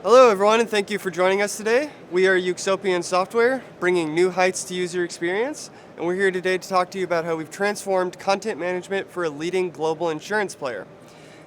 Hello everyone and thank you for joining us today. We are Uxopian Software, bringing new heights to user experience, and we're here today to talk to you about how we've transformed content management for a leading global insurance player.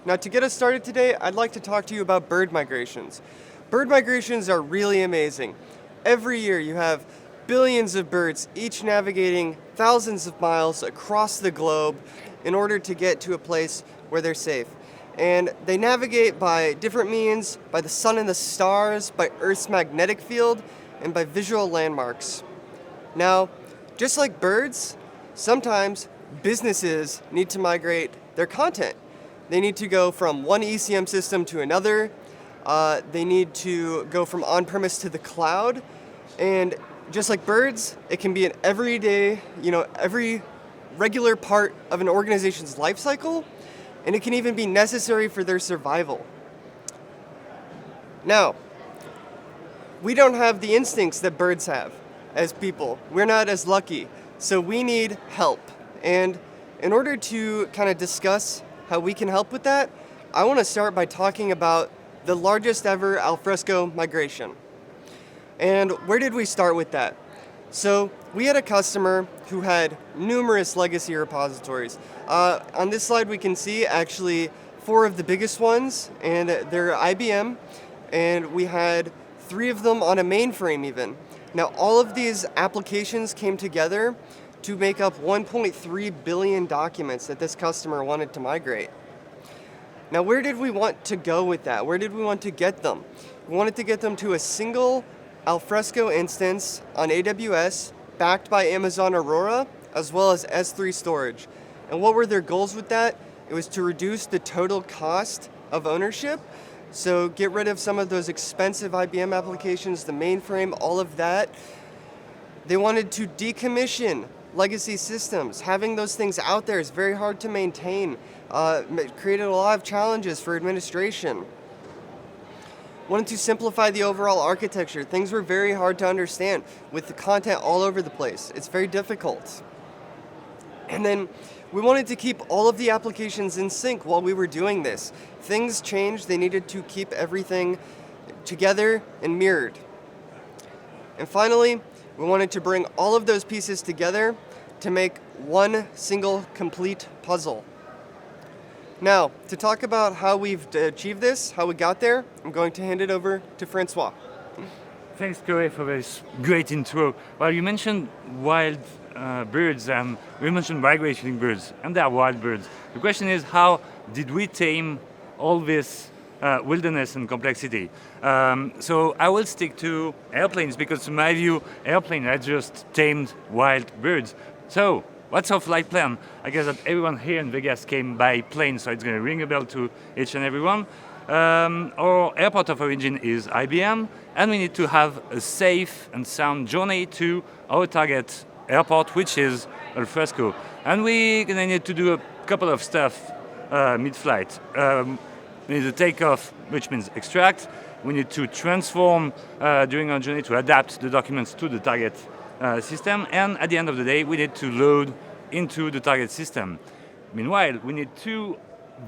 Now to get us started today, I'd like to talk to you about bird migrations. Bird migrations are really amazing. Every year you have billions of birds, each navigating thousands of miles across the globe in order to get to a place where they're safe. And they navigate by different means, by the sun and the stars, by Earth's magnetic field, and by visual landmarks. Now, just like birds, sometimes businesses need to migrate their content. They need to go from one ECM system to another. They need to go from on-premise to the cloud. And just like birds, it can be an everyday, every regular part of an organization's life cycle, and it can even be necessary for their survival. Now, we don't have the instincts that birds have as people. We're not as lucky, so we need help. And in order to kind of discuss how we can help with that, I want to start by talking about the largest ever Alfresco migration. And where did we start with that? So we had a customer who had numerous legacy repositories. On this slide we can see actually 4 of the biggest ones, and they're IBM, and we had 3 of them on a mainframe even. Now all of these applications came together to make up 1.3 billion documents that this customer wanted to migrate. Now where did we want to go with that? Where did we want to get them? We wanted to get them to a single Alfresco instance on AWS, backed by Amazon Aurora, as well as S3 storage. And what were their goals with that? It was to reduce the total cost of ownership, so get rid of some of those expensive IBM applications, the mainframe, all of that. They wanted to decommission legacy systems. Having those things out there is very hard to maintain. It created a lot of challenges for administration. Wanted to simplify the overall architecture. Things were very hard to understand with the content all over the place. It's very difficult. And then we wanted to keep all of the applications in sync while we were doing this. Things changed. They needed to keep everything together and mirrored. And finally, we wanted to bring all of those pieces together to make one single complete puzzle. Now, to talk about how we've achieved this, how we got there, I'm going to hand it over to Francois. Thanks, Corey, for this great intro. Well, you mentioned wild birds, and we mentioned migrating birds, and they are wild birds. The question is, how did we tame all this wilderness and complexity? So I will stick to airplanes, because in my view, airplanes are just tamed wild birds. So, what's our flight plan? I guess that everyone here in Vegas came by plane, so it's going to ring a bell to each and every one. Our airport of origin is IBM, and we need to have a safe and sound journey to our target airport, which is Alfresco. And we're going to need to do a couple of stuff mid-flight. We need to take off, which means extract. We need to transform during our journey to adapt the documents to the target system, and at the end of the day we need to load into the target system. Meanwhile, we need 2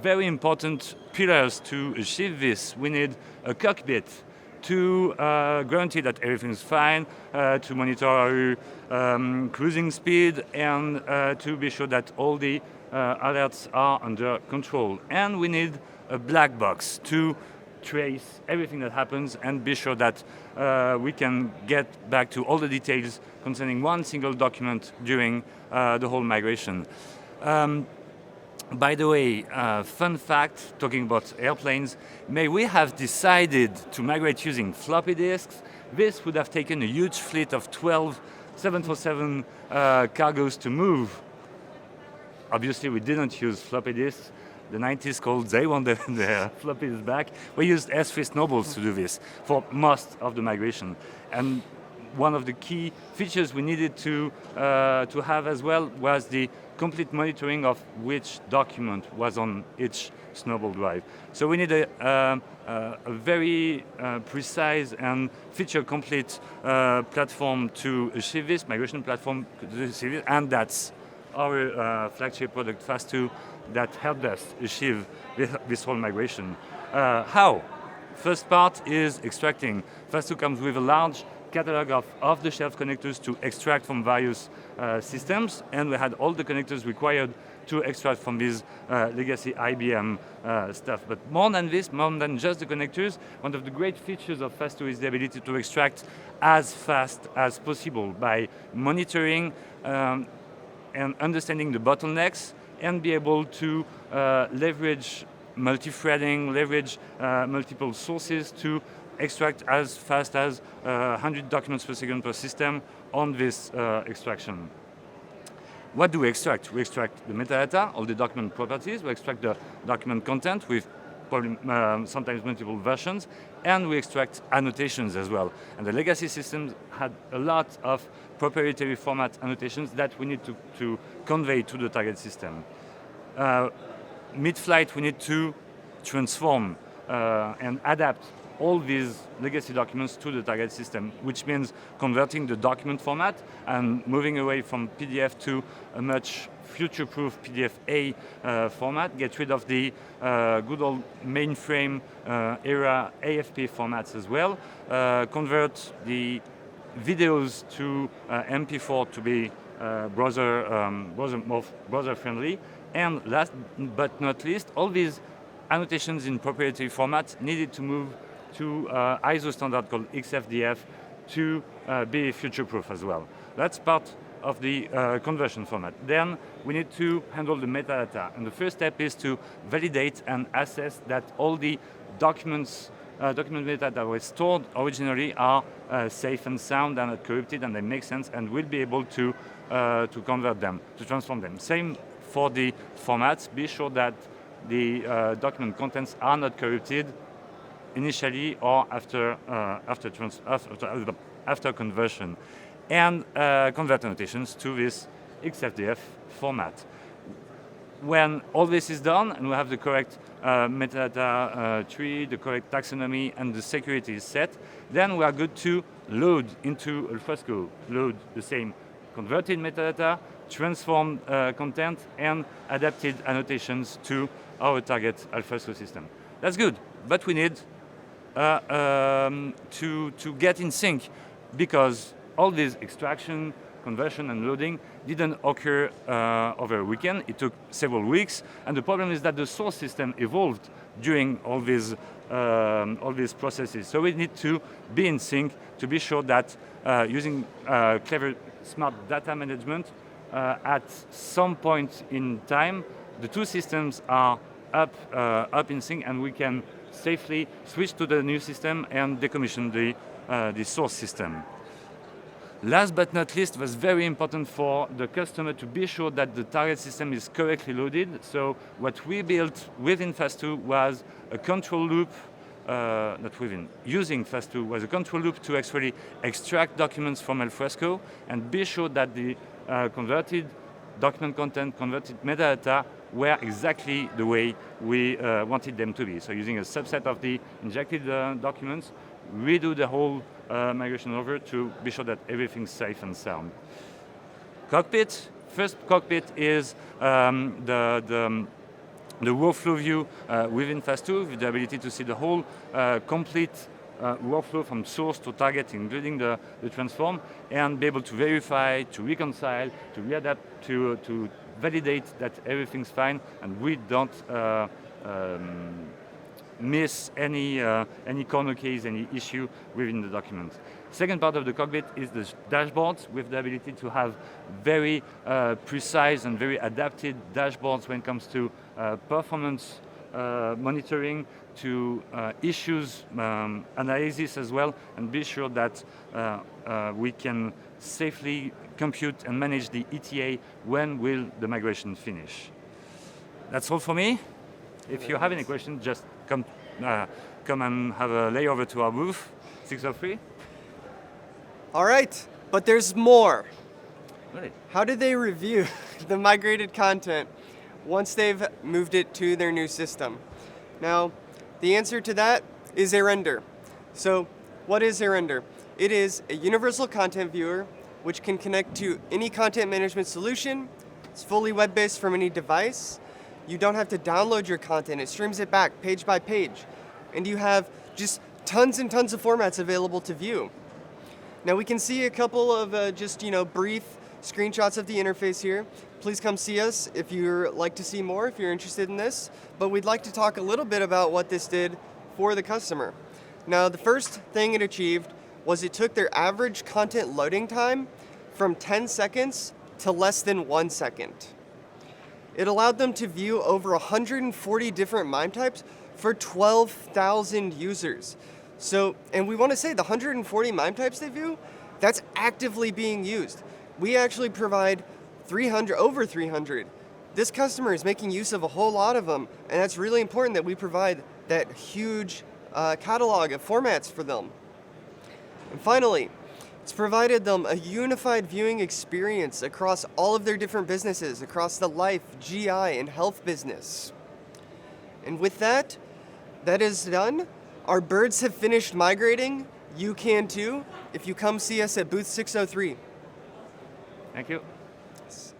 very important pillars to achieve this. We need a cockpit to guarantee that everything's fine, to monitor our cruising speed, and to be sure that all the alerts are under control. And we need a black box to trace everything that happens and be sure that we can get back to all the details concerning one single document during the whole migration. By the way, fun fact, talking about airplanes, may we have decided to migrate using floppy disks, this would have taken a huge fleet of 12 747 cargos to move. Obviously, we didn't use floppy disks. The 90s called, they wanted their floppies back. We used S3 snowballs to do this for most of the migration. And one of the key features we needed to have as well was the complete monitoring of which document was on each snowball drive. So we need a very precise and feature-complete platform to achieve this, migration platform to achieve it, and that's our flagship product, Fast2, that helped us achieve this whole migration. How? First part is extracting. Fast2 comes with a large catalog of off-the-shelf connectors to extract from various systems, and we had all the connectors required to extract from these legacy IBM stuff. But more than this, more than just the connectors, one of the great features of Fast2 is the ability to extract as fast as possible by monitoring and understanding the bottlenecks and be able to leverage multi-threading, leverage multiple sources to extract as fast as 100 documents per second per system on this extraction. What do we extract? We extract the metadata, all the document properties, we extract the document content with probably, sometimes multiple versions, and we extract annotations as well. And the legacy systems had a lot of proprietary format annotations that we need to convey to the target system. Mid-flight, we need to transform and adapt all these legacy documents to the target system, which means converting the document format and moving away from PDF to a much future-proof PDF-A format, get rid of the good old mainframe era AFP formats as well, convert the videos to MP4 to be browser-friendly, and last but not least, all these annotations in proprietary formats needed to move to ISO standard called XFDF to be future-proof as well. That's part of the conversion format. Then we need to handle the metadata. And the first step is to validate and assess that all the documents, document metadata that were stored originally are safe and sound and not corrupted and they make sense, and we'll be able to convert them, to transform them. Same for the formats. Be sure that the document contents are not corrupted initially or after conversion, and convert annotations to this XFDF format. When all this is done and we have the correct metadata tree, the correct taxonomy, and the security is set, then we are good to load into Alfresco, load the same converted metadata, transformed content, and adapted annotations to our target Alfresco system. That's good, but we need to get in sync, because all this extraction, conversion, and loading didn't occur over a weekend. It took several weeks, and the problem is that the source system evolved during all these processes. So we need to be in sync to be sure that using clever, smart data management, at some point in time, the two systems are up in sync, and we can safely switch to the new system and decommission the source system. Last but not least, it was very important for the customer to be sure that the target system is correctly loaded. So what we built within Fast2 was a control loop, using Fast2 was a control loop to actually extract documents from Alfresco and be sure that the converted document content, converted metadata were exactly the way we wanted them to be. So using a subset of the injected documents, redo the whole migration over to be sure that everything's safe and sound. Cockpit. First cockpit is the workflow view within Fast2 with the ability to see the whole complete workflow from source to target, including the transform, and be able to verify, to reconcile, to readapt, to validate that everything's fine and we don't miss any corner case, any issue within the document. Second part of the cockpit is the dashboards, with the ability to have very precise and very adapted dashboards when it comes to performance monitoring, to issues analysis as well, and be sure that we can safely compute and manage the ETA when will the migration finish. That's all for me. If you have any questions, just come and have a layover to our booth, 603. All right, but there's more. Really? How do they review the migrated content once they've moved it to their new system? Now, the answer to that is a render. So, what is a render? It is a universal content viewer which can connect to any content management solution. It's fully web-based from any device. You don't have to download your content. It streams it back page by page. And you have just tons and tons of formats available to view. Now we can see a couple of just brief screenshots of the interface here. Please come see us if you'd like to see more, if you're interested in this. But we'd like to talk a little bit about what this did for the customer. Now the first thing it achieved was it took their average content loading time from 10 seconds to less than 1 second. It allowed them to view over 140 different MIME types for 12,000 users. So, and we want to say the 140 MIME types they view, that's actively being used. We actually provide over 300. This customer is making use of a whole lot of them, and that's really important that we provide that huge catalog of formats for them. And finally, it's provided them a unified viewing experience across all of their different businesses, across the life, GI, and health business. And with that, that is done. Our birds have finished migrating. You can too if you come see us at booth 603. Thank you. Yes.